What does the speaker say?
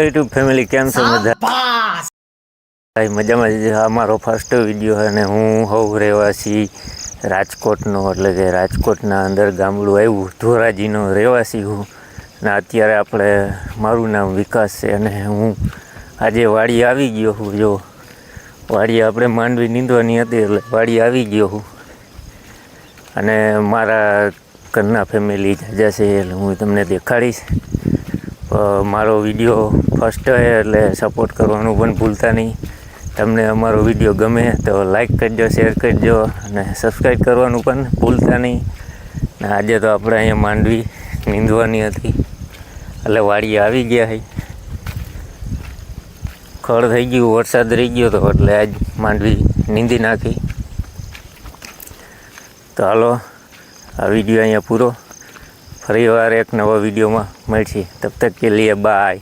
YouTube family કેમ છો? મજામાં જ. આ મારો ફર્સ્ટ વિડીયો છે અને હું હોઉં રહેવાસી રાજકોટનો, એટલે કે રાજકોટના અંદર ગામડું આવ્યું ધોરાજીનો રહેવાસી હું. અને અત્યારે મારું નામ વિકાસ છે અને હું આજે વાડી આવી ગયો હું. જો વાડી આપણે માંડવી નીંદવાની હતી એટલે વાડી આવી ગયો હું. અને મારા ઘરના ફેમિલી જાજા છે એટલે હું તમને દેખાડીશ. મારો વિડીયો ફર્સ્ટ છે એટલે સપોર્ટ કરવાનું પણ ભૂલતા નહીં. તમને અમારો વિડીયો ગમે તો લાઈક કરજો, શેર કરજો અને સબસ્ક્રાઈબ કરવાનું પણ ભૂલતા નહીં. ને આજે તો આપણે અહીંયા માંડવી નીંદવાની હતી એટલે વાડી આવી ગયા છે. ખડ થઈ ગયું, વરસાદ રહી ગયો તો એટલે આજ માંડવી નીંદી નાખી. તો હાલો, આ વિડીયો અહીંયા પૂરો. ફરી વાર એક નવા વિડીયોમાં મળશે. તબ તક કે લીએ બાય.